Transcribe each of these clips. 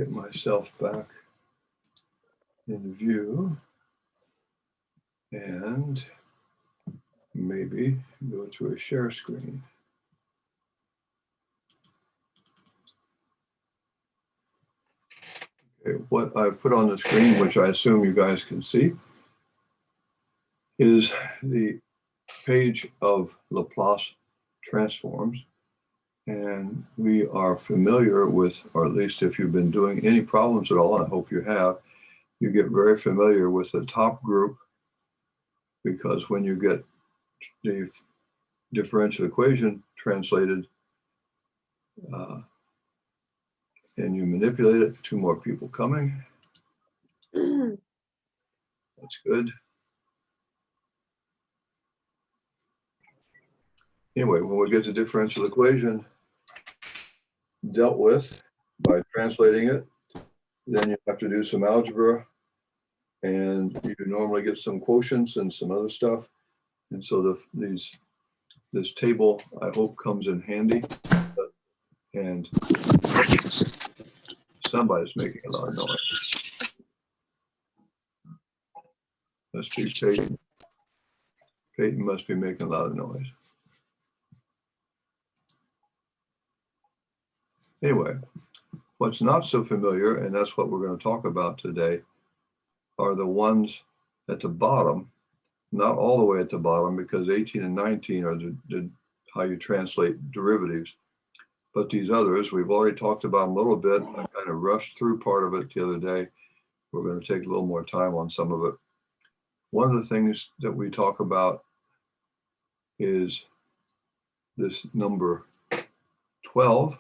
get myself back in view and maybe go to a share screen. Okay, what I've put on the screen, which I assume you guys can see, is the page of Laplace transforms. And we are familiar with, or at least if you've been doing any problems at all, and I hope you have, you get very familiar with the top group, because when you get the differential equation translated and you manipulate it, 2 more people coming. That's good. Anyway, when we get the differential equation dealt with by translating it, then you have to do some algebra, and you normally get some quotients and some other stuff. And so this table, I hope, comes in handy. And somebody's making a lot of noise. Must be Peyton. Peyton must be making a lot of noise. Anyway, what's not so familiar, and that's what we're going to talk about today, are the ones at the bottom, not all the way at the bottom, because 18 and 19 are how you translate derivatives. But these others, we've already talked about a little bit. I kind of rushed through part of it the other day. We're going to take a little more time on some of it. One of the things that we talk about is this number 12.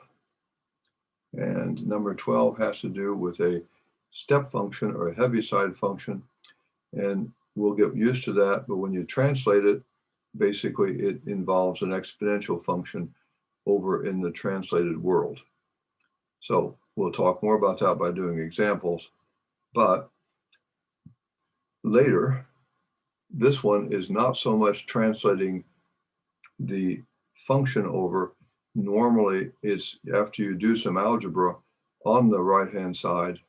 And number 12 has to do with a step function or a Heaviside function. And we'll get used to that. But when you translate it, basically it involves an exponential function over in the translated world. So we'll talk more about that by doing examples. But later, this one is not so much translating the function over. Normally, it's after you do some algebra on the right-hand side,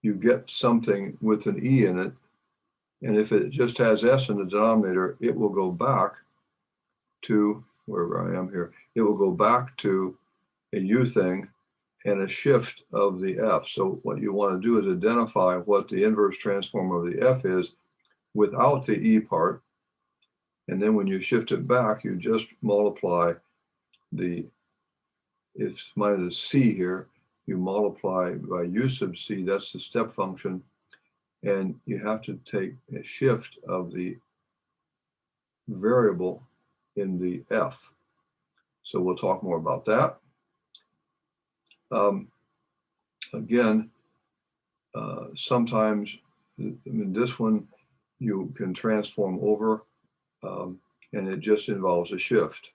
you get something with an E in it. And if it just has S in the denominator, it will go back to, wherever I am here, it will go back to a U thing and a shift of the F. So what you want to do is identify what the inverse transform of the F is without the E part. And then when you shift it back, you just multiply it's minus C here, you multiply by U sub C, that's the step function. And you have to take a shift of the variable in the F. So we'll talk more about that. Again, sometimes, in this one, you can transform over, and it just involves a shift.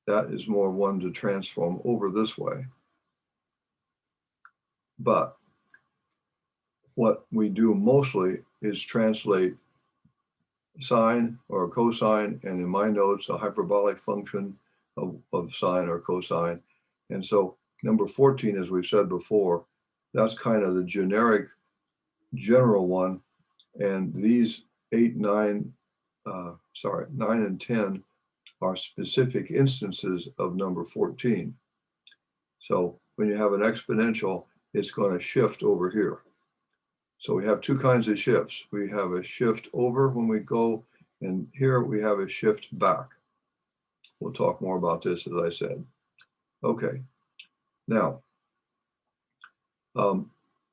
That is more one to transform over this way. But what we do mostly is translate sine or cosine, and in my notes, a hyperbolic function of sine or cosine. And so number 14, as we've said before, that's kind of the general one. And these 9 and 10 are specific instances of number 14. So when you have an exponential, it's going to shift over here. So we have 2 kinds of shifts. We have a shift over when we go, and here we have a shift back. We'll talk more about this, as I said. Okay, now,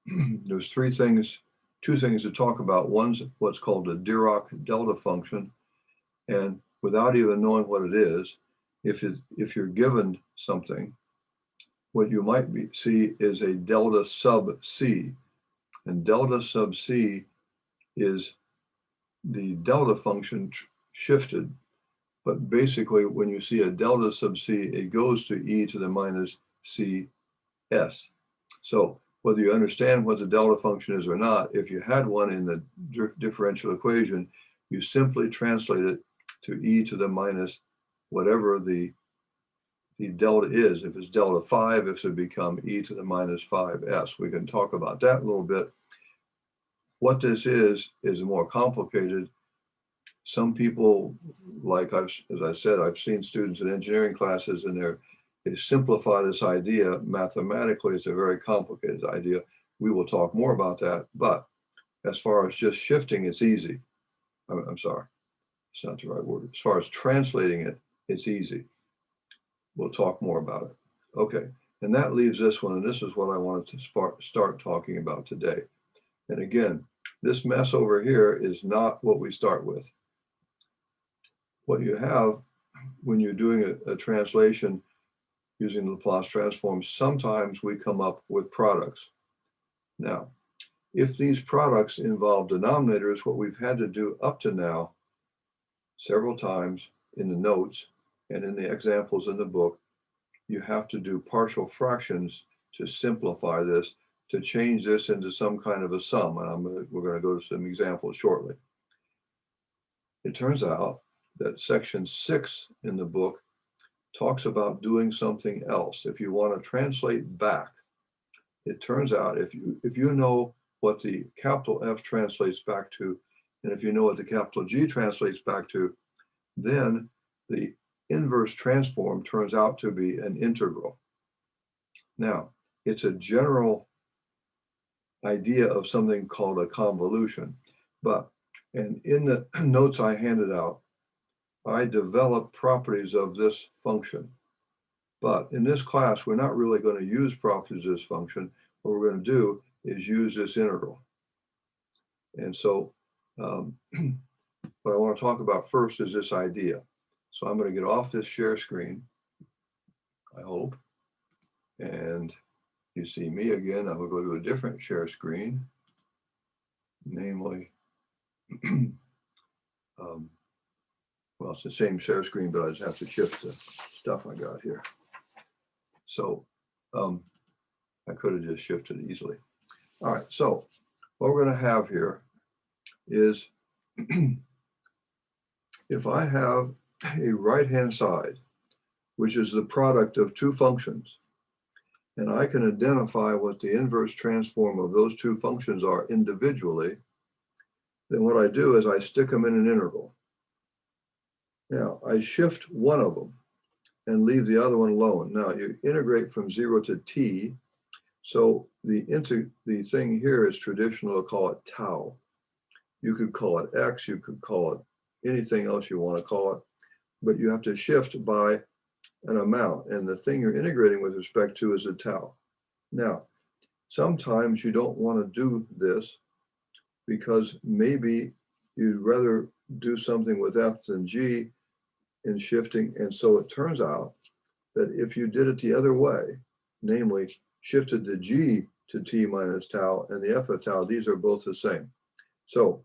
there's 2 things to talk about. One's what's called a Dirac delta function, and without even knowing what it is, if you're given something, what you might see is a delta sub C. And delta sub C is the delta function shifted. But basically, when you see a delta sub C, it goes to e to the minus cs. So whether you understand what the delta function is or not, if you had one in the differential equation, you simply translate it to e to the minus whatever the the delta is. If it's delta 5, it should become e to the minus 5s. We can talk about that a little bit. What this is more complicated. Some people, like as I said, I've seen students in engineering classes, and they simplify this idea. Mathematically, it's a very complicated idea. We will talk more about that. But as far as just shifting, it's easy. I'm sorry, it's not the right word. As far as translating it, it's easy. We'll talk more about it. Okay, and that leaves this one, and this is what I wanted to start talking about today. And again, this mess over here is not what we start with. What you have when you're doing a translation using Laplace transforms, sometimes we come up with products. Now, if these products involve denominators, what we've had to do up to now, several times in the notes and in the examples in the book, you have to do partial fractions to simplify this, to change this into some kind of a sum. And we're going to go to some examples shortly. It turns out that section 6 in the book talks about doing something else. If you want to translate back, it turns out if you know what the capital F translates back to, and if you know what the capital G translates back to, then the inverse transform turns out to be an integral. Now, it's a general idea of something called a convolution, and in the notes I handed out, I developed properties of this function. But in this class, we're not really going to use properties of this function. What we're going to do is use this integral. And so what I want to talk about first is this idea. So I'm going to get off this share screen, I hope. And you see me again. I will go to a different share screen, namely, well, it's the same share screen, but I just have to shift the stuff I got here. So I could have just shifted easily. All right, so what we're going to have here is if I have a right-hand side, which is the product of two functions, and I can identify what the inverse transform of those two functions are individually, then what I do is I stick them in an integral. Now, I shift one of them and leave the other one alone. Now, you integrate from 0 to t, so the thing here is traditional to call it tau. You could call it x, you could call it anything else you want to call it, but you have to shift by an amount, and the thing you're integrating with respect to is a tau. Now, sometimes you don't want to do this because maybe you'd rather do something with f than g in shifting, and so it turns out that if you did it the other way, namely shifted the g to t minus tau and the f of tau, these are both the same. So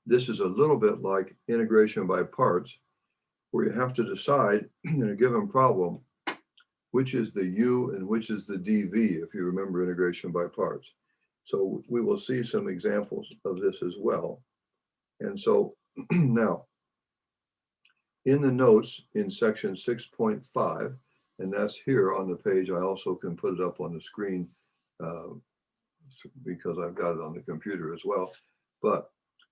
this is a little bit like integration by parts, where you have to decide in a given problem which is the u and which is the dv, if you remember integration by parts. So we will see some examples of this as well. And so now, in the notes in section 6.5, and that's here on the page, I also can put it up on the screen because I've got it on the computer as well. But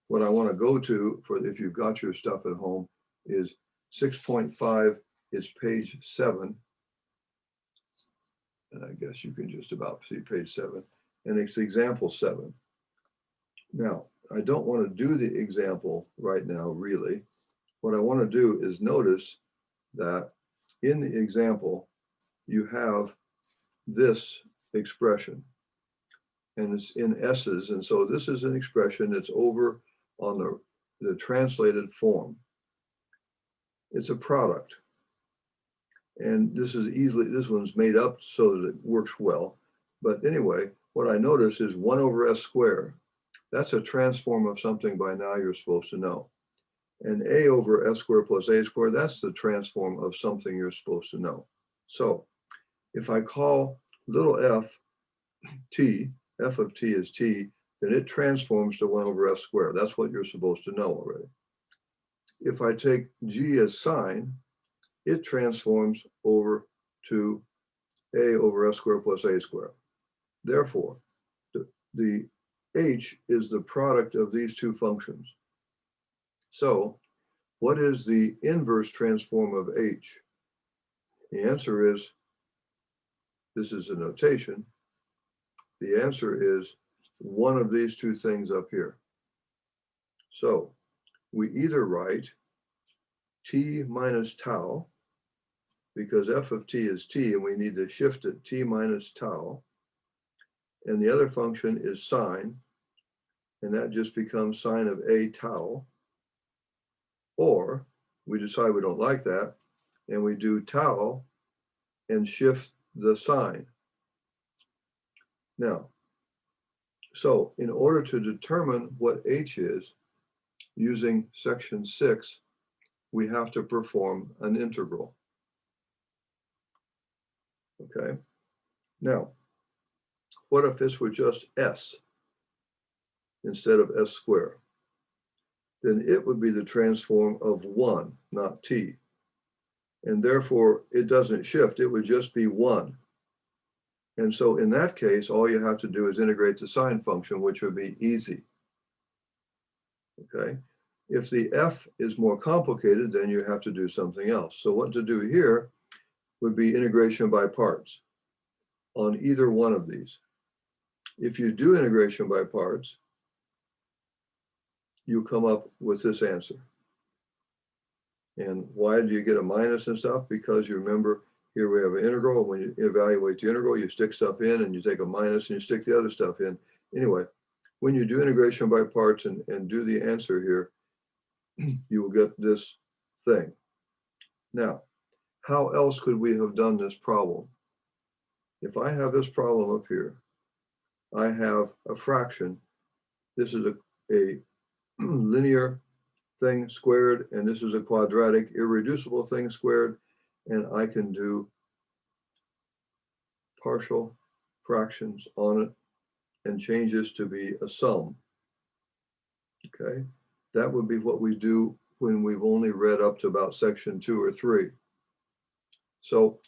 what I want to go to, for if you've got your stuff at home, is 6.5 is page 7. And I guess you can just about see page 7. And it's example 7. Now, I don't want to do the example right now, really. What I want to do is notice that in the example, you have this expression, and it's in S's. And so this is an expression that's over on the translated form. It's a product. And this one's made up so that it works well. But anyway, what I notice is 1 over s squared. That's a transform of something by now you're supposed to know. And a over s squared plus a squared, that's the transform of something you're supposed to know. So if I call little f t, f of t is t, then it transforms to 1 over s squared. That's what you're supposed to know already. If I take g as sine, it transforms over to a over s squared plus a squared. Therefore, the h is the product of these two functions. So what is the inverse transform of h? The answer is, this is a notation, the answer is one of these two things up here. So we either write t minus tau, because f of t is t and we need to shift it, t minus tau, and the other function is sine, and that just becomes sine of a tau, or we decide we don't like that and we do tau and shift the sign. Now, so in order to determine what h is, using section 6, we have to perform an integral. Okay, now, what if this were just s instead of s squared? Then it would be the transform of 1, not t. And therefore, it doesn't shift, it would just be 1. And so in that case, all you have to do is integrate the sine function, which would be easy. Okay, if the f is more complicated, then you have to do something else. So what to do here would be integration by parts on either one of these. If you do integration by parts, you come up with this answer. And why do you get a minus and stuff? Because you remember, here we have an integral. When you evaluate the integral, you stick stuff in and you take a minus and you stick the other stuff in. Anyway, when you do integration by parts and do the answer here, you will get this thing. Now, how else could we have done this problem? If I have this problem up here, I have a fraction. This is a linear thing squared, and this is a quadratic irreducible thing squared, and I can do partial fractions on it and change this to be a sum. Okay, that would be what we do when we've only read up to about section 2 or 3. So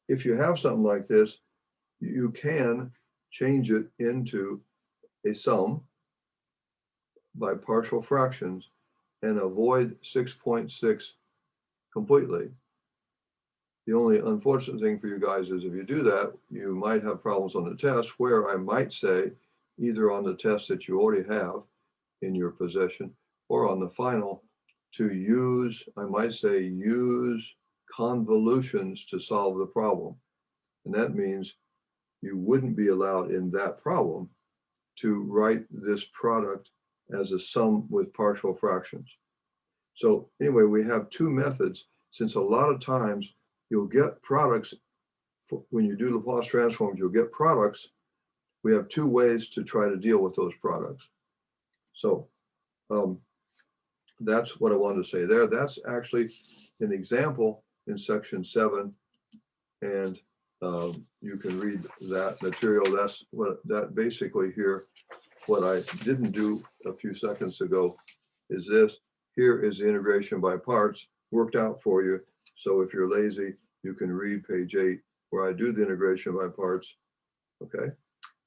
if you have something like this, you can change it into a sum by partial fractions and avoid 6.6 completely. The only unfortunate thing for you guys is if you do that, you might have problems on the test where I might say, either on the test that you already have in your possession or on the final, to use, I might say, use convolutions to solve the problem. And that means you wouldn't be allowed in that problem to write this product as a sum with partial fractions. So anyway, we have two methods, since a lot of times you'll get products, when you do Laplace transforms, you'll get products. We have two ways to try to deal with those products. So that's what I wanted to say there. That's actually an example in section 7, and you can read that material. That's what that basically here. What I didn't do a few seconds ago is this. Here is the integration by parts worked out for you. So if you're lazy, you can read page 8 where I do the integration by parts. Okay.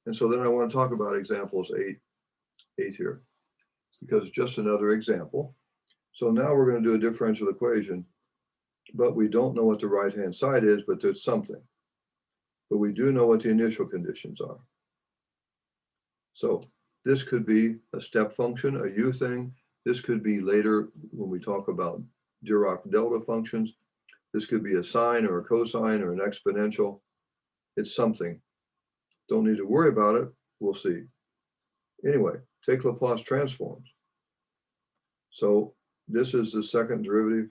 And so then I want to talk about examples 8 here, because just another example. So now we're going to do a differential equation, but we don't know what the right-hand side is, but there's something. But we do know what the initial conditions are. So this could be a step function, a U thing. This could be later when we talk about Dirac delta functions. This could be a sine or a cosine or an exponential. It's something. Don't need to worry about it. We'll see. Anyway, take Laplace transforms. So this is the second derivative.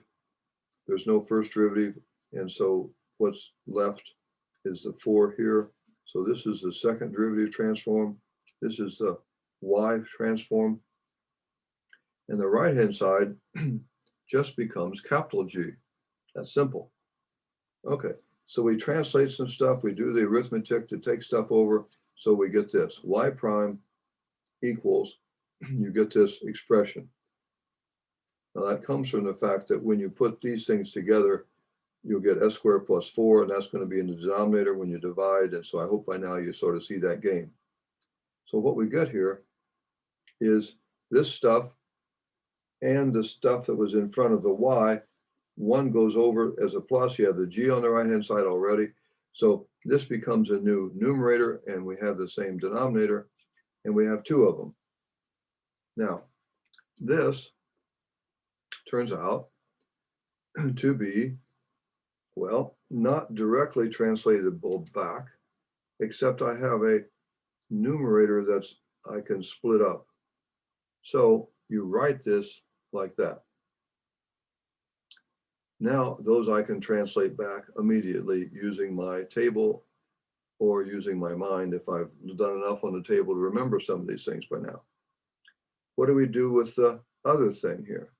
There's no first derivative. And so what's left is the 4 here. So this is the second derivative transform. This is the y transform. And the right-hand side just becomes capital G. That's simple. Okay, so we translate some stuff. We do the arithmetic to take stuff over. So we get this, y prime equals, you get this expression. Now that comes from the fact that when you put these things together, you'll get s squared plus 4, and that's going to be in the denominator when you divide. And so I hope by now you sort of see that game. So what we get here is this stuff and the stuff that was in front of the y. One goes over as a plus. You have the g on the right-hand side already. So this becomes a new numerator, and we have the same denominator, and we have two of them. Now, this turns out to be, well, not directly translatable back, except I have a numerator that's I can split up. So you write this like that. Now those I can translate back immediately using my table or using my mind if I've done enough on the table to remember some of these things by now. What do we do with the other thing here?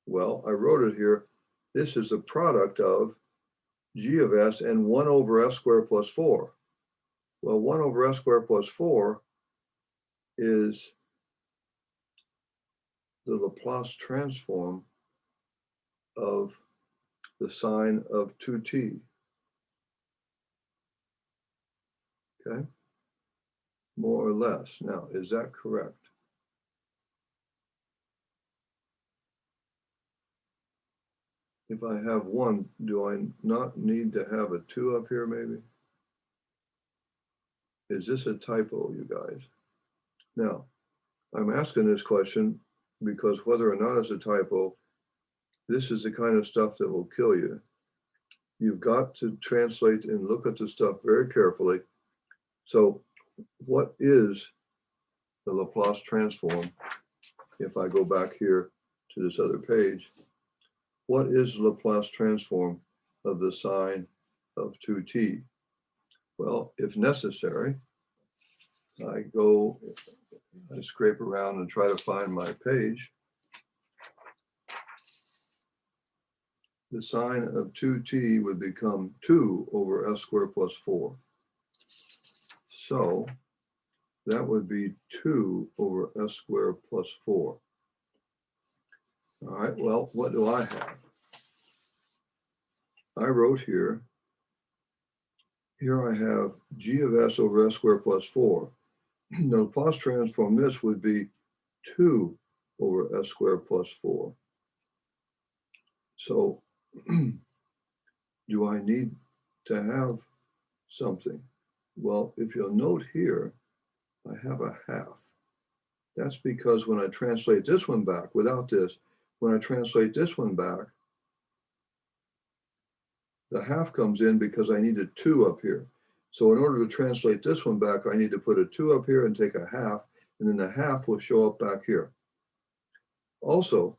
Well, I wrote it here. This is a product of g of s and 1 over s squared plus 4. Well, 1 over s squared plus 4 is the Laplace transform of the sine of 2t. Okay, more or less. Now, is that correct? If I have 1, do I not need to have a 2 up here maybe? Is this a typo, you guys? Now, I'm asking this question because whether or not it's a typo, this is the kind of stuff that will kill you. You've got to translate and look at the stuff very carefully. So what is the Laplace transform? If I go back here to this other page, what is the Laplace transform of the sine of 2t? Well, if necessary, I scrape around and try to find my page. The sine of 2t would become 2 over s squared plus 4. So that would be 2 over s squared plus 4. All right, well, what do I have? I wrote here I have g of s over s squared plus 4. The Laplace transform this would be 2 over s squared plus 4. So do I need to have something? Well, if you'll note here, I have a half. That's because when I translate this one back, without this, when I translate this one back, the half comes in because I need a 2 up here. So in order to translate this one back, I need to put a 2 up here and take a half, and then the half will show up back here. Also,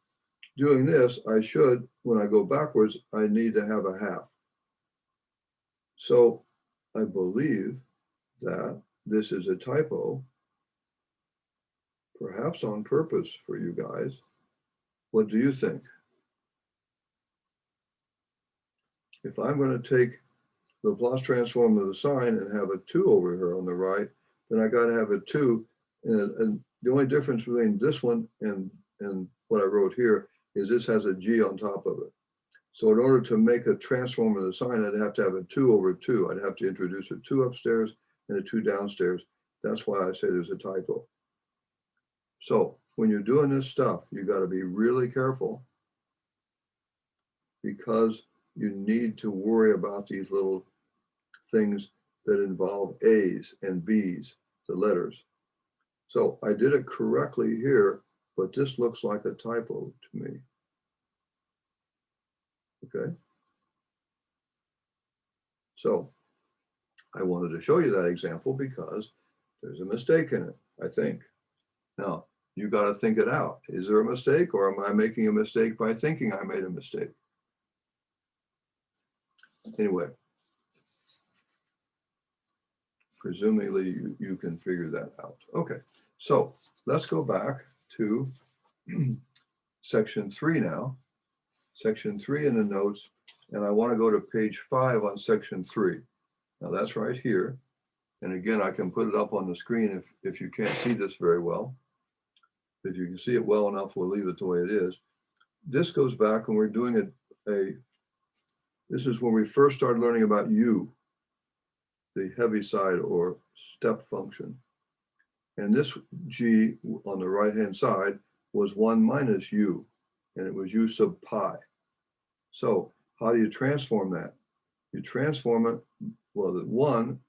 doing this, I should, when I go backwards, I need to have a half. So I believe that this is a typo, perhaps on purpose for you guys. What do you think? If I'm going to take the Laplace transform of the sine and have a 2 over here on the right, then I got to have a 2. And the only difference between this one and what I wrote here is this has a g on top of it. So in order to make a transform of the sine, I'd have to have a 2 over 2. I'd have to introduce a 2 upstairs and a 2 downstairs. That's why I say there's a typo. So when you're doing this stuff, you got to be really careful because you need to worry about these little things that involve A's and B's, the letters. So I did it correctly here, but this looks like a typo to me. Okay. So I wanted to show you that example because there's a mistake in it, I think. Now, you got to think it out. Is there a mistake, or am I making a mistake by thinking I made a mistake? Anyway, presumably you can figure that out. Okay, so let's go back to section 3 now. Section 3 in the notes, and I want to go to page 5 on section 3. Now that's right here. And again, I can put it up on the screen if you can't see this very well. If you can see it well enough, we'll leave it the way it is. This goes back, and we're doing a This is when we first started learning about u, the Heaviside or step function. And this g on the right-hand side was 1 minus u, and it was u sub pi. So how do you transform that? You transform it, well, the 1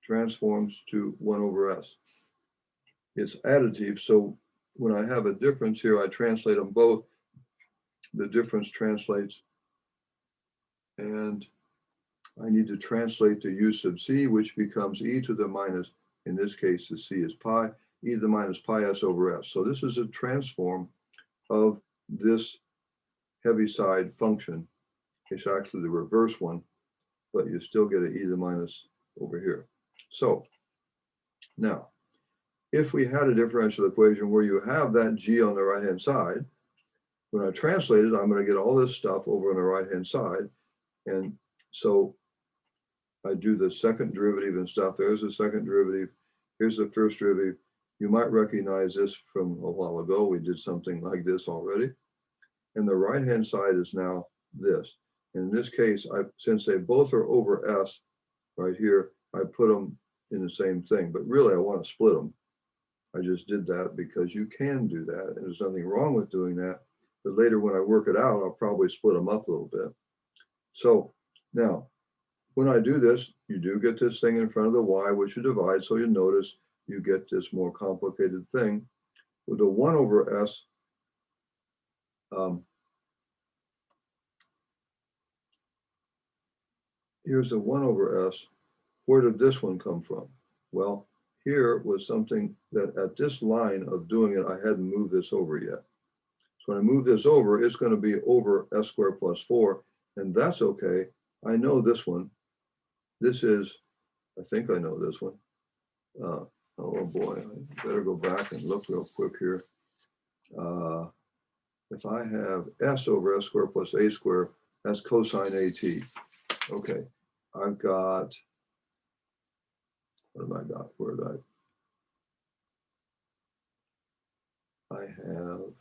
transforms to 1 over s. It's additive, so when I have a difference here, I translate them both. The difference translates, and I need to translate the u sub c, which becomes e to the minus, in this case, the c is pi, e to the minus pi s over s. So this is a transform of this Heaviside function. It's actually the reverse one, but you still get an e to the minus over here. So now, if we had a differential equation where you have that g on the right-hand side, when I translate it, I'm going to get all this stuff over on the right-hand side. And so I do the second derivative and stuff. There's the second derivative. Here's the first derivative. You might recognize this from a while ago. We did something like this already. And the right-hand side is now this. In this case, since they both are over s right here, I put them in the same thing. But really, I want to split them. I just did that because you can do that. And there's nothing wrong with doing that. But later when I work it out, I'll probably split them up a little bit. So now, when I do this, you do get this thing in front of the y, which you divide. So you notice you get this more complicated thing with a 1 over s. Here's a 1 over s. Where did this one come from? Well, here was something that at this line of doing it, I hadn't moved this over yet. So when I move this over, it's going to be over s squared plus 4, and that's okay. I know this one. This is, I think I know this one. Oh boy, I better go back and look real quick here. If I have s over s squared plus a squared, that's cosine at. Okay, I've got, what have I got? Where did I have,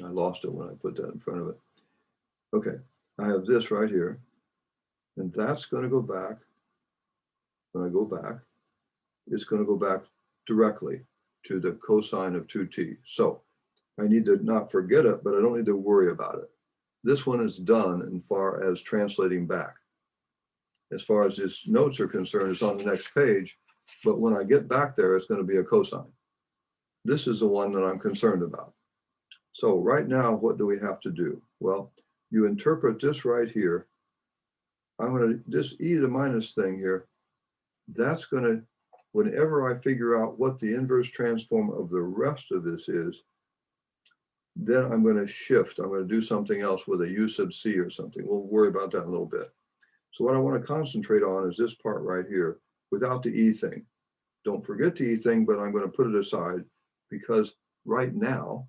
I lost it when I put that in front of it. Okay, I have this right here, and that's going to go back. When I go back, it's going to go back directly to the cosine of 2t. So I need to not forget it, but I don't need to worry about it. This one is done as far as translating back. As far as his notes are concerned, it's on the next page, but when I get back there, it's going to be a cosine. This is the one that I'm concerned about. So right now, what do we have to do? Well, you interpret this right here. I'm going to, this e to the minus thing here, that's going to, whenever I figure out what the inverse transform of the rest of this is, then I'm going to shift. I'm going to do something else with a u sub c or something. We'll worry about that in a little bit. So what I want to concentrate on is this part right here without the e thing. Don't forget the e thing, but I'm going to put it aside because right now,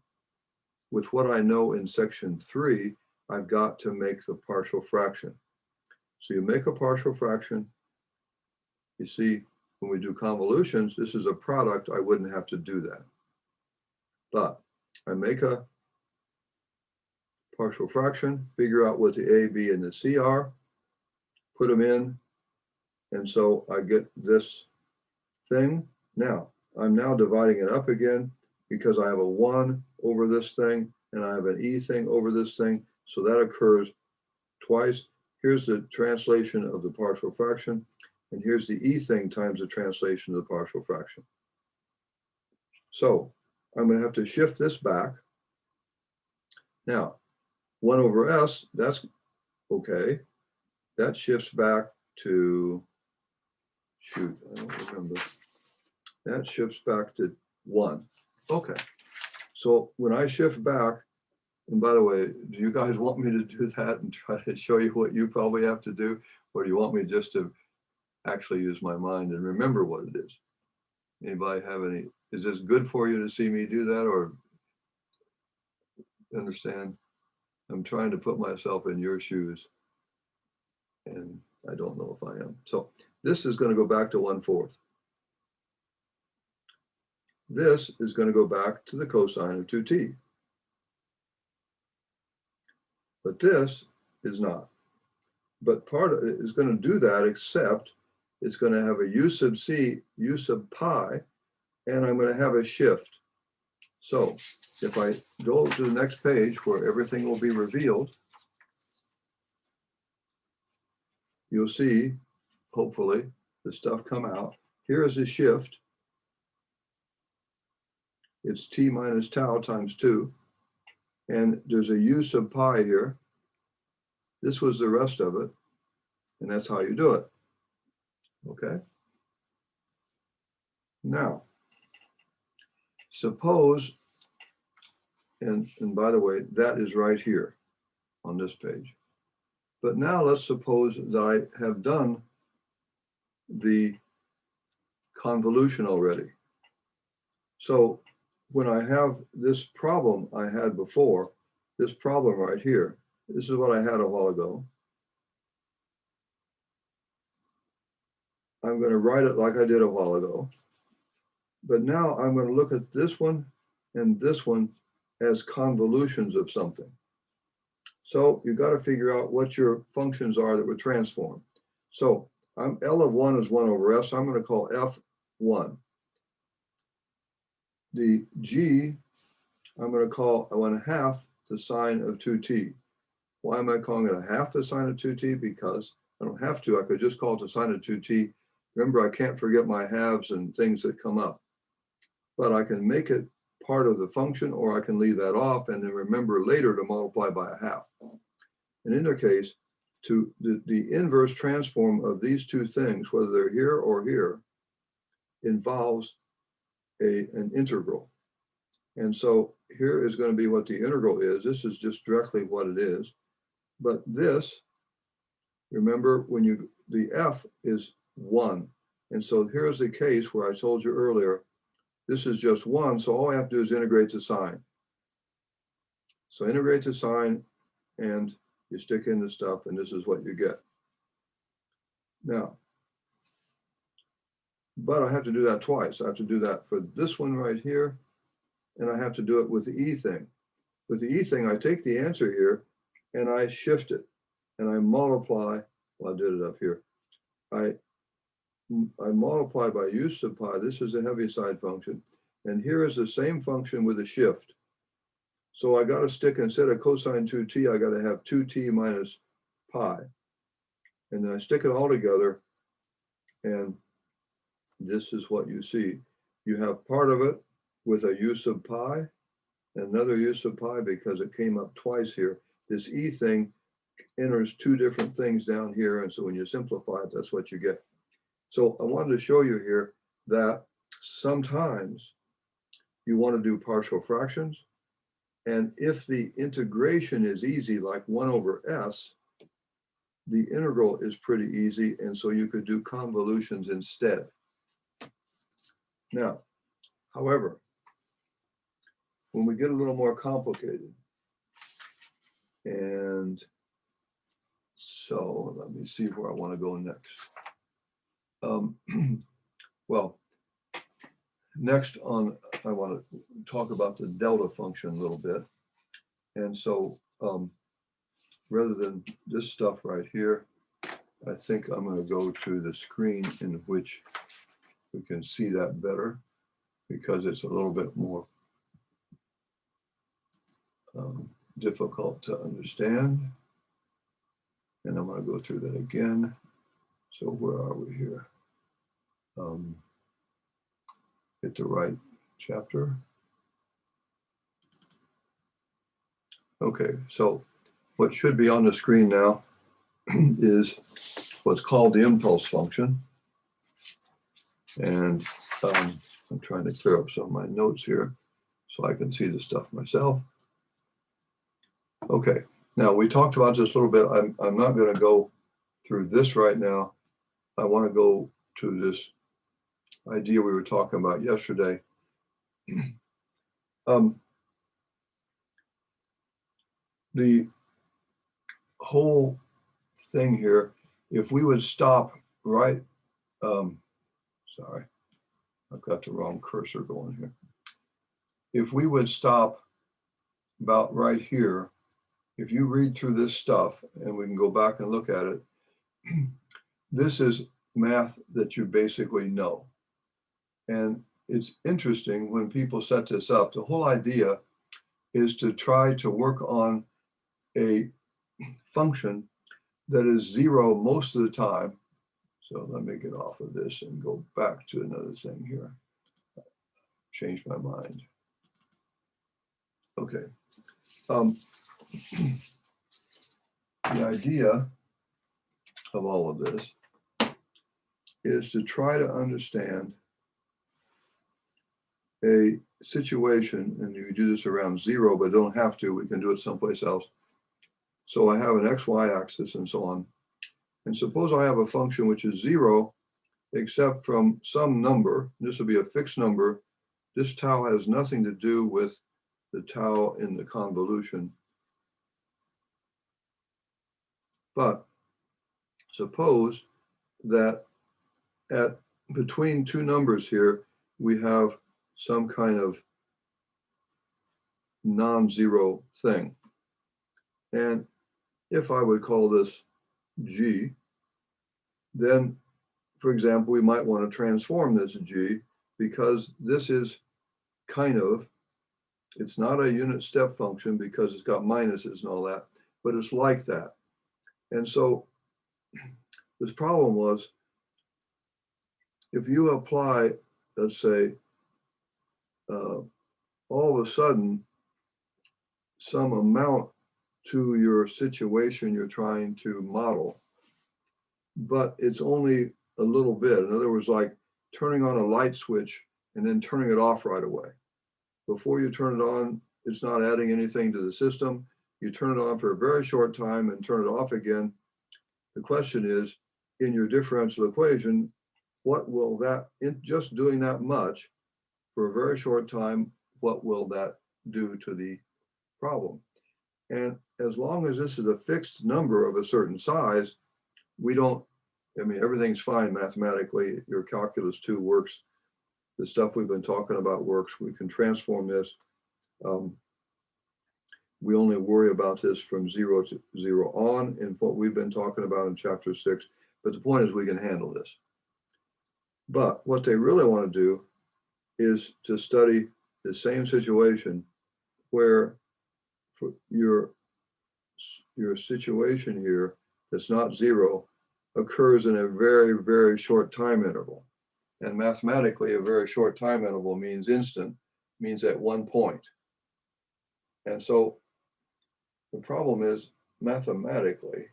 with what I know in section 3, I've got to make the partial fraction. So you make a partial fraction. You see, when we do convolutions, this is a product. I wouldn't have to do that. But I make a partial fraction, figure out what the a, b, and the c are, put them in, and so I get this thing. Now, I'm now dividing it up again because I have a 1 over this thing, and I have an e thing over this thing, so that occurs twice. Here's the translation of the partial fraction, and here's the e thing times the translation of the partial fraction. So I'm going to have to shift this back. Now, 1 over s, that's okay. That shifts back to, shoot, I don't remember. That shifts back to 1. Okay. So when I shift back, and by the way, do you guys want me to do that and try to show you what you probably have to do? Or do you want me just to actually use my mind and remember what it is? Anybody have any, is this good for you to see me do that, or understand? I'm trying to put myself in your shoes, and I don't know if I am. So this is going to go back to 1/4. This is going to go back to the cosine of 2t. but this is not. But part of it is going to do that, except it's going to have a u sub c, u sub pi, and I'm going to have a shift. So if I go to the next page where everything will be revealed, you'll see, hopefully, the stuff come out. Here is a shift. It's t minus tau times 2. And there's a u sub pi here. This was the rest of it. And that's how you do it. Okay? Now, suppose, and by the way, that is right here on this page. But now let's suppose that I have done the convolution already. So when I have this problem I had before, this problem right here, this is what I had a while ago. I'm going to write it like I did a while ago. But now I'm going to look at this one and this one as convolutions of something. So you got to figure out what your functions are that were transformed. So L of 1 is 1 over S. So I'm going to call F1. The G, I'm going to call 1/2 the sine of 2t. Why am I calling it 1/2 the sine of 2t? Because I don't have to. I could just call it the sine of 2t. Remember, I can't forget my halves and things that come up. But I can make it part of the function, or I can leave that off and then remember later to multiply by 1/2. And in their case, to the inverse transform of these two things, whether they're here or here, involves an integral. And so here is going to be what the integral is. This is just directly what it is. But this, remember, when the f is 1. And so here's the case where I told you earlier, this is just 1. So all I have to do is integrate the sign. So integrate the sign and you stick in the stuff, and this is what you get. Now, but I have to do that twice. I have to do that for this one right here, and I have to do it with the E thing. With the E thing, I take the answer here and I shift it and I multiply. Well, I did it up here. I multiply by u sub pi. This is a Heaviside function. And here is the same function with a shift. So I got to stick, instead of cosine 2t, I got to have 2t minus pi. And then I stick it all together, and this is what you see. You have part of it with a u sub pi, and another u sub pi because it came up twice here. This E thing enters two different things down here, and so when you simplify it, that's what you get. So I wanted to show you here that sometimes you want to do partial fractions, and if the integration is easy, like 1 over s, the integral is pretty easy, and so you could do convolutions instead. Now, however, when we get a little more complicated, and so let me see where I want to go next. Well, next on, I want to talk about the delta function a little bit. And so rather than this stuff right here, I think I'm going to go to the screen in which we can see that better, because it's a little bit more difficult to understand. And I'm going to go through that again. So where are we here? Hit the right chapter. Okay, so what should be on the screen now is what's called the impulse function. And I'm trying to clear up some of my notes here so I can see the stuff myself. Okay, now we talked about this a little bit. I'm not going to go through this right now. I want to go to this idea we were talking about yesterday. The whole thing here, if we would stop right, sorry, I've got the wrong cursor going here. If we would stop about right here, if you read through this stuff, and we can go back and look at it, this is math that you basically know. And it's interesting when people set this up, the whole idea is to try to work on a function that is zero most of the time. So let me get off of this and go back to another thing here. Change my mind. Okay. The idea of all of this is to try to understand a situation, and you do this around zero, but don't have to. We can do it someplace else. So I have an x-y axis and so on. And suppose I have a function which is zero, except from some number. This will be a fixed number. This tau has nothing to do with the tau in the convolution. But suppose that at between two numbers here, we have some kind of non-zero thing. And if I would call this G, then, for example, we might want to transform this G, because this is kind of, it's not a unit step function because it's got minuses and all that, but it's like that. And so this problem was, if you apply, let's say, all of a sudden, some amount to your situation you're trying to model, but it's only a little bit. In other words, like turning on a light switch and then turning it off right away. Before you turn it on, it's not adding anything to the system. You turn it on for a very short time and turn it off again. The question is, in your differential equation, what will that, in just doing that much for a very short time, what will that do to the problem? And as long as this is a fixed number of a certain size, we don't, I mean, everything's fine mathematically. Your calculus 2 works. The stuff we've been talking about works. We can transform this. We only worry about this from 0 to 0 on in what we've been talking about in chapter 6. But the point is we can handle this. But what they really want to do is to study the same situation where for your situation here that's not zero occurs in a very, very short time interval. And mathematically, a very short time interval means instant, means at one point. And so the problem is, mathematically,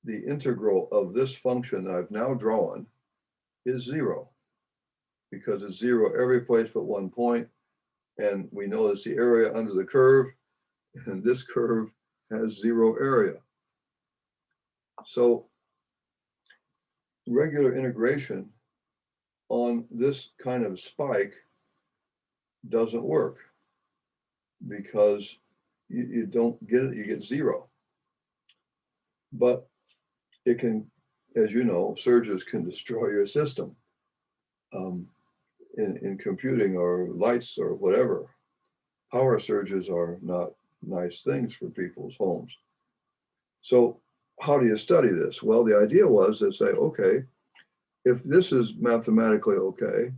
the integral of this function that I've now drawn is zero, because it's zero every place but one point. And we know it's the area under the curve, and this curve has zero area. So regular integration on this kind of spike doesn't work, because you don't get it, you get zero. But it can, as you know, surges can destroy your system in computing or lights or whatever. Power surges are not nice things for people's homes. So how do you study this? Well, the idea was to say, okay, if this is mathematically okay,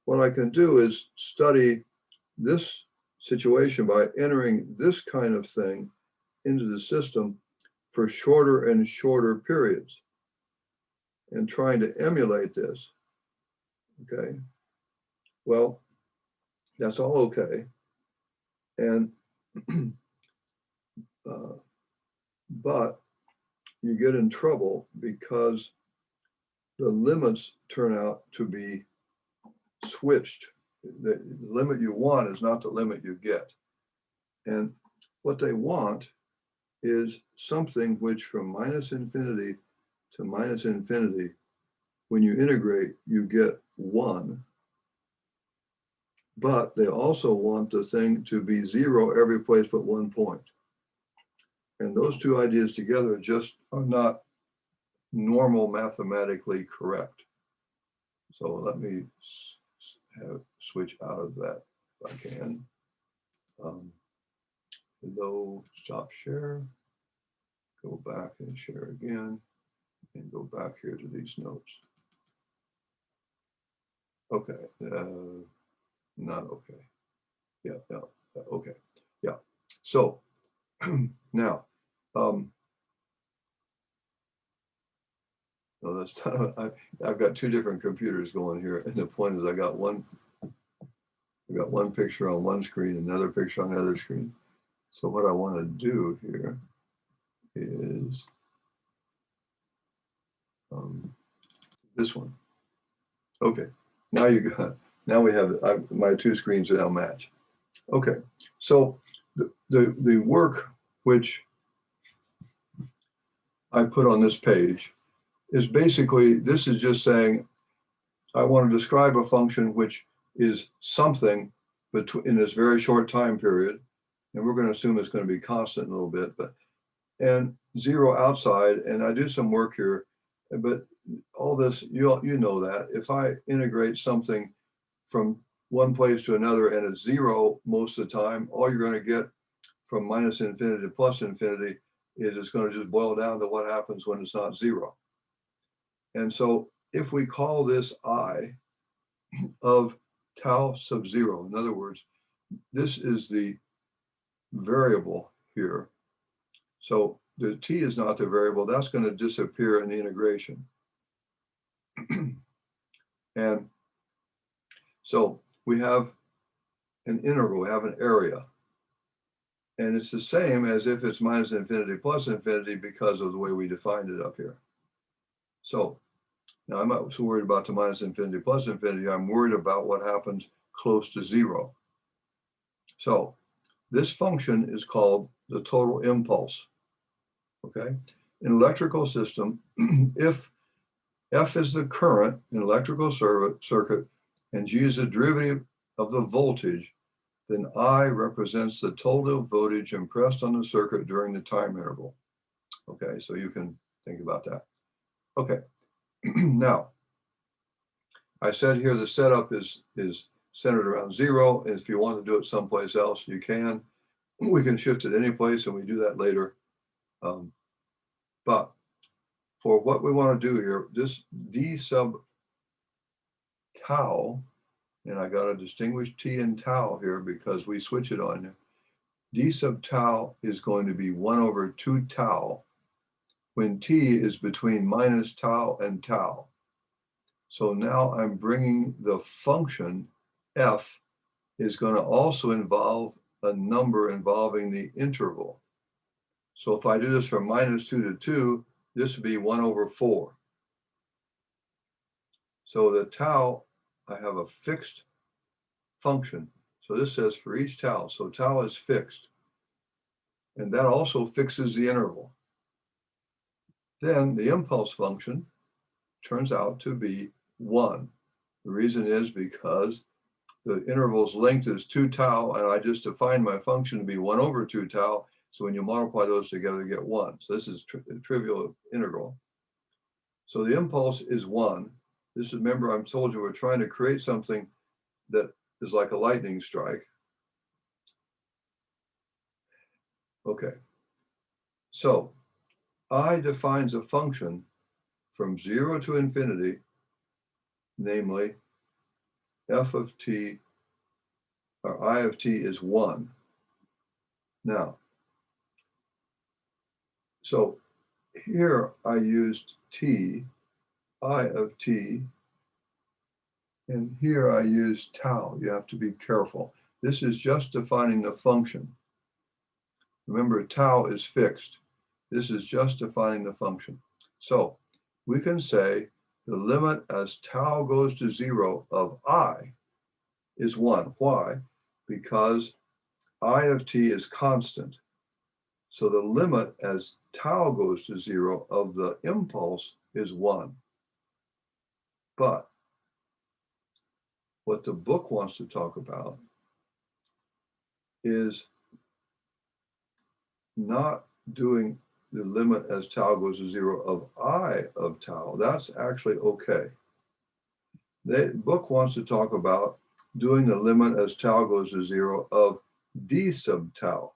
what I can do is study this situation by entering this kind of thing into the system for shorter and shorter periods and trying to emulate this. Okay. Well, that's all okay. And but you get in trouble because the limits turn out to be switched. The limit you want is not the limit you get. And what they want is something which from minus infinity to minus infinity, when you integrate, you get 1. But they also want the thing to be 0 every place but one point. And those two ideas together just are not normal mathematically correct. So let me switch out of that if I can. Hello, stop share, go back and share again, and go back here to these notes. Okay, not okay. Yeah, no, okay, yeah. So now, no, that's not, I've got two different computers going here, and the point is I got one picture on one screen, another picture on the other screen. So what I want to do here is this one. Okay, now now we have my two screens now match. Okay, so the work which I put on this page is basically, this is just saying I want to describe a function which is something in this very short time period, and we're going to assume it's going to be constant a little bit, but and zero outside, and I do some work here, but all this, you know that if I integrate something from one place to another and it's zero most of the time, all you're going to get from minus infinity to plus infinity is it's going to just boil down to what happens when it's not zero. And so if we call this I of tau sub zero, in other words, this is the variable here. So the t is not the variable, that's going to disappear in the integration. And so we have an integral, we have an area. And it's the same as if it's minus infinity plus infinity because of the way we defined it up here. So now I'm not so worried about the minus infinity plus infinity, I'm worried about what happens close to zero. So this function is called the total impulse, okay? In electrical system, if F is the current in electrical circuit and G is the derivative of the voltage, then I represents the total voltage impressed on the circuit during the time interval. Okay, so you can think about that. Okay, now, I said here the setup is centered around zero. And if you want to do it someplace else, you can. We can shift it any place, and we do that later. But for what we want to do here, this d sub tau, and I got to distinguish t and tau here because we switch it on you. D sub tau is going to be 1 over 2 tau when t is between minus tau and tau. So now I'm bringing the function f is going to also involve a number involving the interval. So if I do this from minus 2 to 2, this would be 1 over 4. So the tau, I have a fixed function. So this says for each tau, so tau is fixed. And that also fixes the interval. Then the impulse function turns out to be 1. The reason is because the interval's length is 2 tau, and I just defined my function to be 1 over 2 tau. So when you multiply those together, you get 1. So this is a trivial integral. So the impulse is 1. This is, remember, I'm told you we're trying to create something that is like a lightning strike. Okay. So I defines a function from 0 to infinity, namely f of t, or I of t is 1. Now, so here I used t, I of t, and here I use tau. You have to be careful. This is just defining the function. Remember, tau is fixed. This is just defining the function. So we can say the limit as tau goes to 0 of I is 1. Why? Because I of t is constant. So the limit as tau goes to 0 of the impulse is 1. But what the book wants to talk about is not doing the limit as tau goes to 0 of I of tau. That's actually okay. The book wants to talk about doing the limit as tau goes to 0 of d sub tau.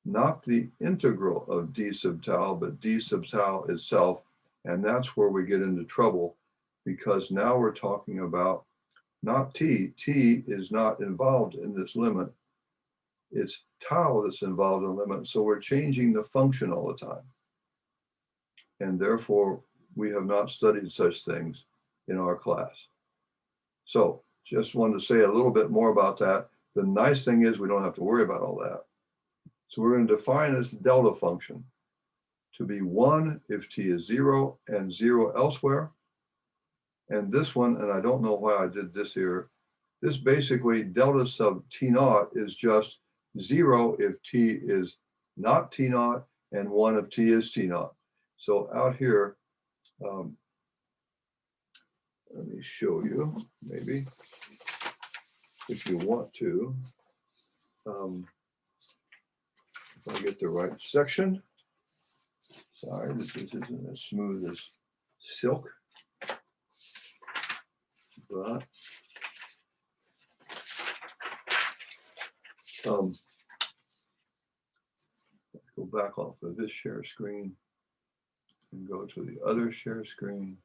not the integral of d sub tau, but d sub tau itself. And that's where we get into trouble, because now we're talking about not t. T is not involved in this limit. It's tau that's involved in the limit. So we're changing the function all the time. And therefore, we have not studied such things in our class. So just wanted to say a little bit more about that. The nice thing is we don't have to worry about all that. So we're going to define this delta function to be 1 if t is 0 and 0 elsewhere. And this one, and I don't know why I did this here, this basically delta sub t naught is just 0 if t is not t naught and 1 if t is t naught. So out here, let me show you, maybe, if you want to. If I get the right section. Sorry, this isn't as smooth as silk. But let's go back off of this share screen and go to the other share screen.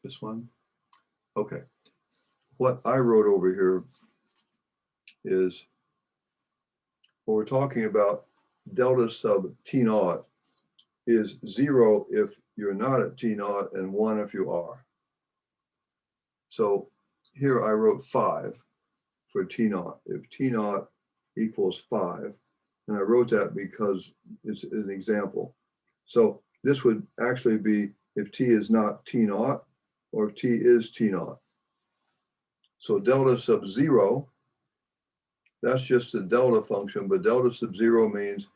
This one. Okay. What I wrote over here is what we're talking about. Delta sub t naught is 0 if you're not at t naught and 1 if you are. So here I wrote 5 for t naught. If t naught equals 5, and I wrote that because it's an example. So this would actually be if t is not t naught or if t is t naught. So delta sub 0, that's just the delta function, but delta sub 0 means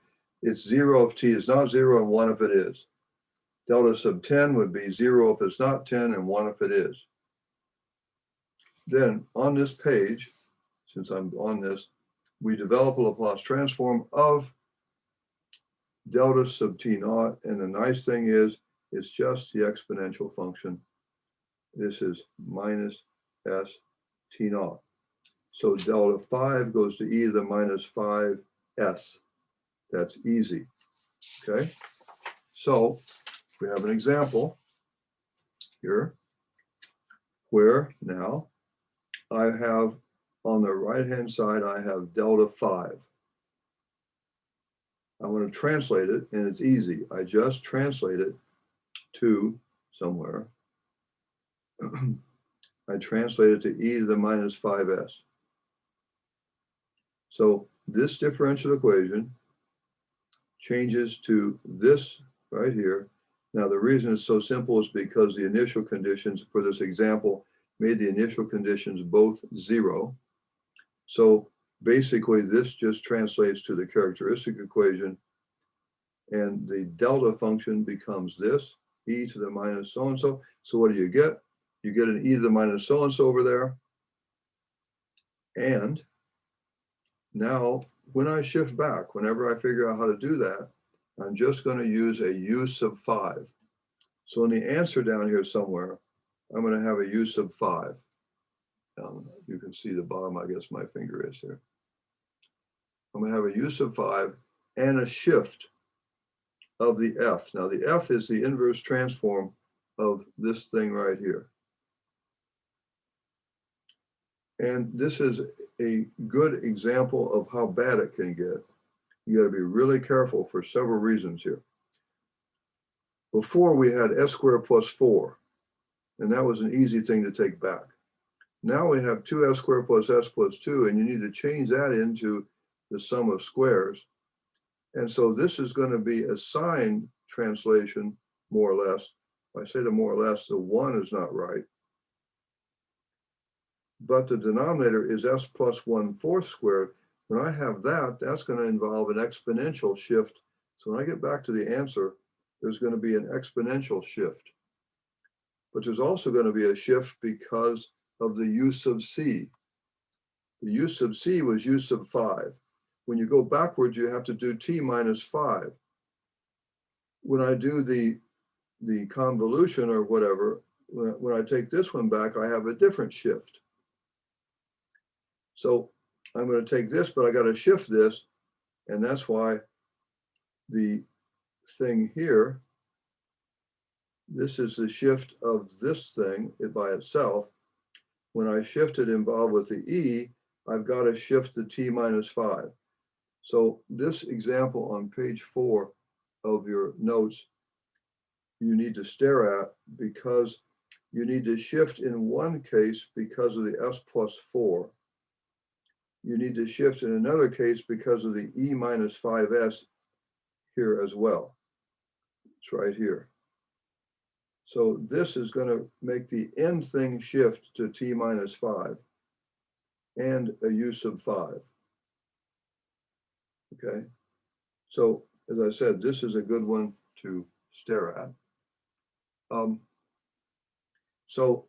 it's 0 if t is not 0 and 1 if it is. Delta sub 10 would be 0 if it's not 10 and 1 if it is. Then on this page, since I'm on this, we develop a Laplace transform of delta sub t naught. And the nice thing is, it's just the exponential function. This is minus s t naught. So delta 5 goes to e to the minus 5s. That's easy. Okay. So we have an example here where now I have on the right-hand side, I have delta 5. I want to translate it, and it's easy. I just translate it to somewhere. I translate it to e to the minus 5s. So this differential equation changes to this right here. Now, the reason it's so simple is because the initial conditions for this example made the initial conditions both 0. So basically, this just translates to the characteristic equation, and the delta function becomes this, e to the minus so-and-so. So what do you get? You get an e to the minus so-and-so over there. And now, when I shift back, whenever I figure out how to do that, I'm just going to use a u sub 5. So in the answer down here somewhere, I'm going to have a u sub 5. You can see the bottom, I guess my finger is here. I'm going to have a u sub 5 and a shift of the f. Now the f is the inverse transform of this thing right here. And this is a good example of how bad it can get. You got to be really careful for several reasons here. Before we had s squared plus 4, and that was an easy thing to take back. Now we have 2s squared plus s plus 2, and you need to change that into the sum of squares. And so this is going to be a sign translation, more or less. If I say the more or less, the 1 is not right. But the denominator is s plus 1/4 squared. When I have that, that's going to involve an exponential shift. So when I get back to the answer, there's going to be an exponential shift. But there's also going to be a shift because of the u sub c. The u sub c was u sub 5. When you go backwards, you have to do t minus 5. When I do the convolution or whatever, when I take this one back, I have a different shift. So I'm going to take this, but I got to shift this. And that's why the thing here, this is the shift of this thing by itself. When I shift it involved with the E, I've got to shift the T minus 5. So this example on page 4 of your notes, you need to stare at, because you need to shift in one case because of the S plus 4. You need to shift in another case because of the E minus 5S here as well. It's right here. So this is going to make the end thing shift to T minus 5 and a U sub 5. Okay. So as I said, this is a good one to stare at. So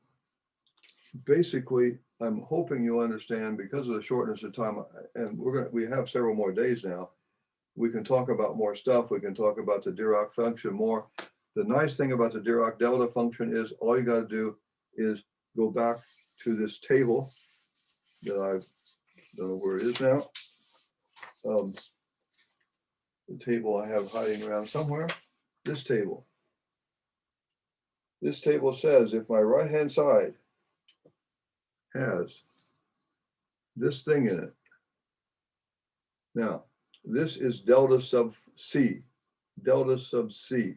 basically, I'm hoping you'll understand, because of the shortness of time, and we have several more days now, we can talk about more stuff. We can talk about the Dirac function more. The nice thing about the Dirac delta function is all you got to do is go back to this table that I don't know where it is now. The table I have hiding around somewhere, this table. This table says if my right-hand side has this thing in it. Now, this is delta sub C, delta sub C.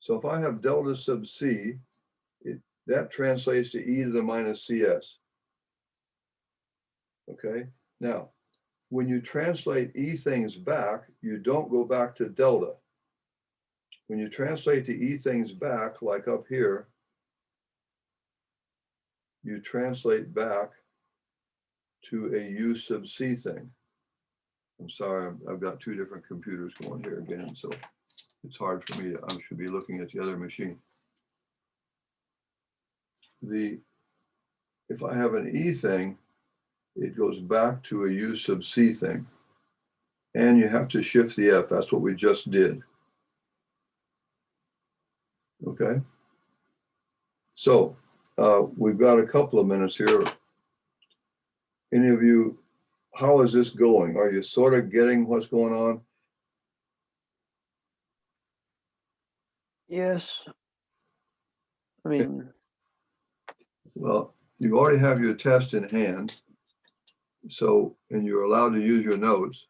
So if I have delta sub C, that translates to e to the minus CS. Okay, now, when you translate e things back, you don't go back to delta. When you translate the e things back, like up here, you translate back to a u sub C thing. I'm sorry, I've got two different computers going here again, so it's hard for me to, I should be looking at the other machine. If I have an E thing, it goes back to a U sub C thing. And you have to shift the F. That's what we just did. Okay. So we've got a couple of minutes here. Any of you, how is this going? Are you sort of getting what's going on? Yes. I mean, well, you already have your test in hand. So, and you're allowed to use your notes.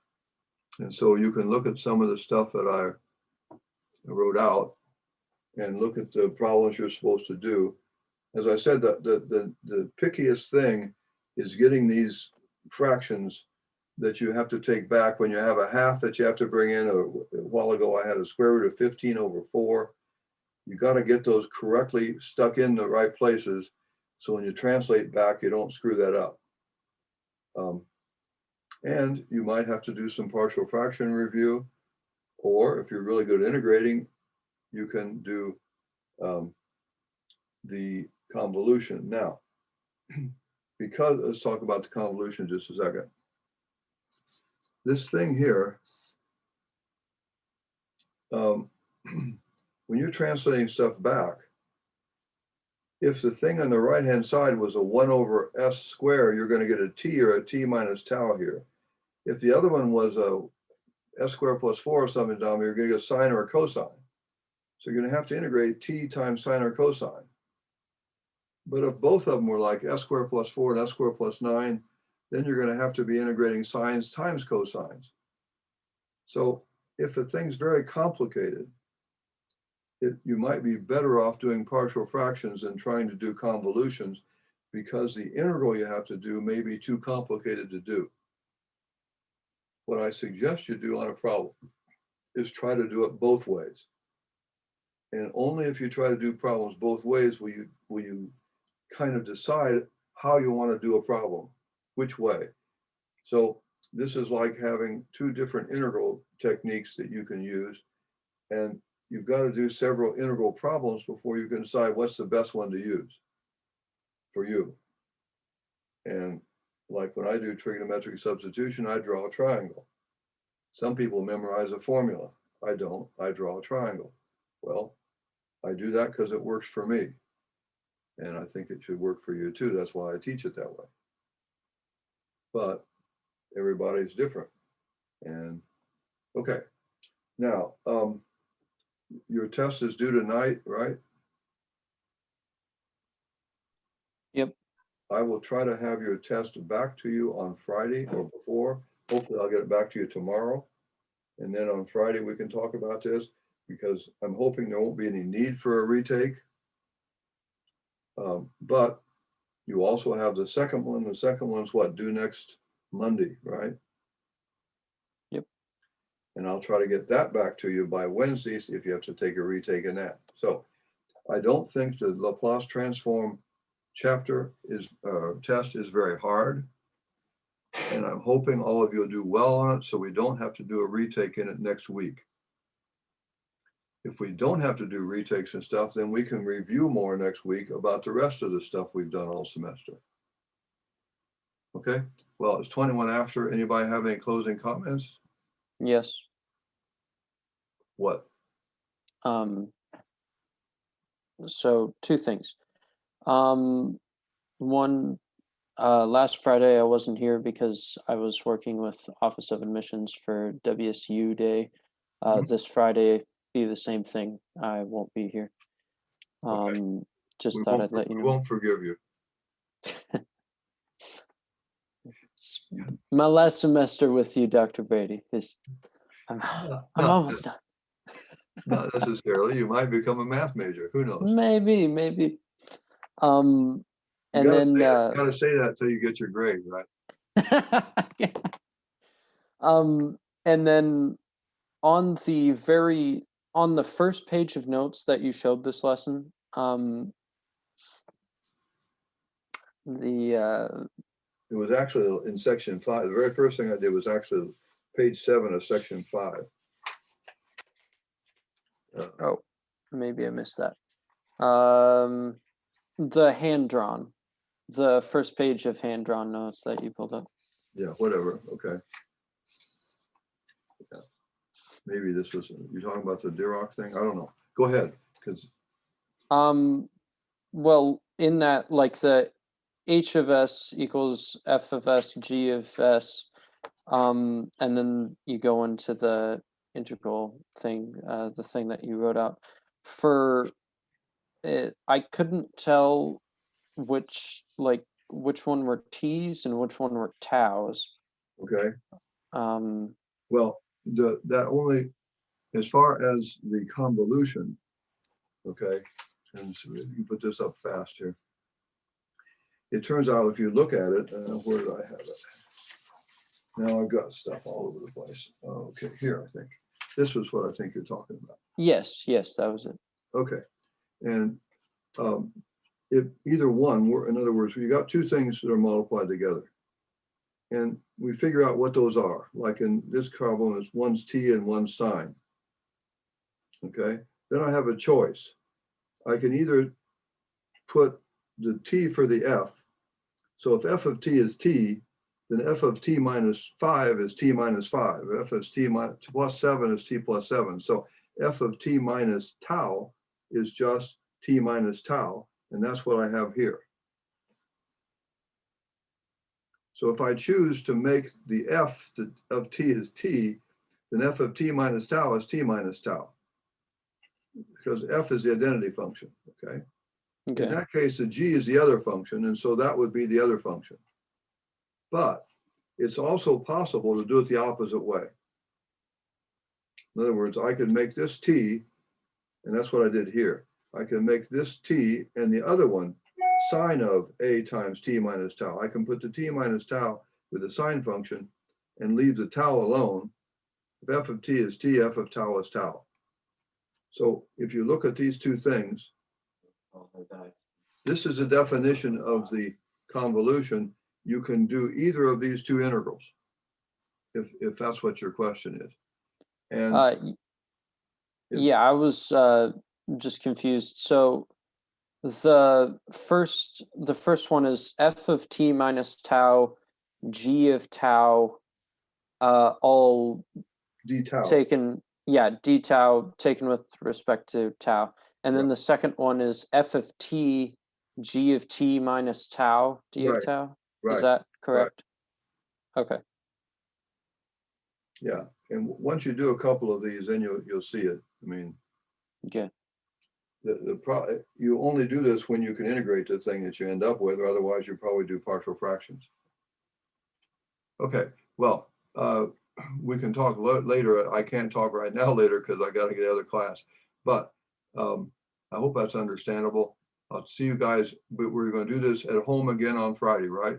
And so you can look at some of the stuff that I wrote out and look at the problems you're supposed to do. As I said, the pickiest thing is getting these fractions that you have to take back when you have a half that you have to bring in. A while ago, I had a square root of 15 over 4. You got to get those correctly stuck in the right places. So when you translate back, you don't screw that up. And you might have to do some partial fraction review, or if you're really good at integrating, you can do the convolution. Now, because let's talk about the convolution just a second. This thing here, when you're translating stuff back, if the thing on the right-hand side was a 1 over s squared, you're going to get a t or a t minus tau here. If the other one was a s squared plus 4 or something down here, you're going to get a sine or a cosine. So you're going to have to integrate t times sine or cosine. But if both of them were like s squared plus 4 and s squared plus 9, then you're going to have to be integrating sines times cosines. So if the thing's very complicated, you might be better off doing partial fractions than trying to do convolutions, because the integral you have to do may be too complicated to do. What I suggest you do on a problem is try to do it both ways. And only if you try to do problems both ways will you kind of decide how you want to do a problem, which way. So this is like having two different integral techniques that you can use, and you've got to do several integral problems before you can decide what's the best one to use for you. And like when I do trigonometric substitution, I draw a triangle. Some people memorize a formula. I don't. I draw a triangle. Well, I do that because it works for me. And I think it should work for you too. That's why I teach it that way. But Everybody's different. And okay, now your test is due tonight, right? Yep. I will try to have your test back to you on Friday or before. Hopefully I'll get it back to you tomorrow. And then on Friday, we can talk about this because I'm hoping there won't be any need for a retake. But you also have the second one. The second one's what, due next Monday, right? Yep. And I'll try to get that back to you by Wednesday, see if you have to take a retake in that. So I don't think the Laplace transform chapter is test is very hard. And I'm hoping all of you will do well on it so we don't have to do a retake in it next week. If we don't have to do retakes and stuff, then we can review more next week about the rest of the stuff we've done all semester. Okay, well, it's 21 after. Anybody have any closing comments? Yes. What? So two things. One, last Friday I wasn't here because I was working with Office of Admissions for WSU Day. This Friday be the same thing. I won't be here. Just thought I'd let you know. We won't forgive you. It's my last semester with you, Dr. Brady. I'm almost done. Not necessarily. You might become a math major. Who knows? Maybe. And then gotta say that till you get your grade, right? yeah. And then on the first page of notes that you showed this lesson, it was actually in section 5. The very first thing I did was actually page 7 of section 5. Oh, maybe I missed that. The hand-drawn, the first page of hand-drawn notes that you pulled up. Yeah, whatever. Okay. Yeah. Maybe this was, you're talking about the Duroc thing? I don't know. Go ahead, because well, in that, like the h of s equals f of s g of s, and then you go into the integral thing, the thing that you wrote out for it. I couldn't tell which one were t's and which one were tau's. okay. Um, Well, that only, as far as the convolution, okay, and so you can put this up fast here. It turns out if you look at it, where did I have it? Now I've got stuff all over the place. Okay, here, I think. This was what I think you're talking about. yes, that was it. Okay, and if either one, in other words, you got two things that are multiplied together. And we figure out what those are. Like in this problem, it's one's t and one's sine. Okay, then I have a choice. I can either put the t for the f. So if f of t is t, then f of t minus 5 is t minus 5. F of t plus 7 is t plus 7. So f of t minus tau is just t minus tau. And that's what I have here. So if I choose to make the f of t is t, then f of t minus tau is t minus tau. Because f is the identity function, okay? In that case, the g is the other function, and so that would be the other function. But it's also possible to do it the opposite way. In other words, I could make this t, and that's what I did here. I can make this t and the other one sine of a times t minus tau. I can put the t minus tau with the sine function and leave the tau alone. If f of t is t, f of tau is tau. So if you look at these two things, this is a definition of the convolution. You can do either of these two integrals, if that's what your question is. And yeah, I was just confused. So the first one is f of t minus tau, g of tau, all d tau taken, d tau taken with respect to tau. And then the second one is f of t, g of t minus tau, d of tau. Is that correct? Okay. Yeah, and once you do a couple of these, then you'll see it. I mean, Okay. you only do this when you can integrate the thing that you end up with, or otherwise you probably do partial fractions. Okay, well, we can talk later. I can't talk right now later because I got to get out of the class. But I hope that's understandable. I'll see you guys, but we're going to do this at home again on Friday, right?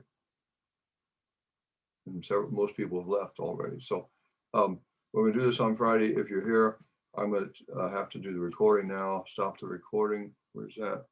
And most people have left already. So we're going to do this on Friday. If you're here, I'm going to have to do the recording now. Stop the recording. Where's that?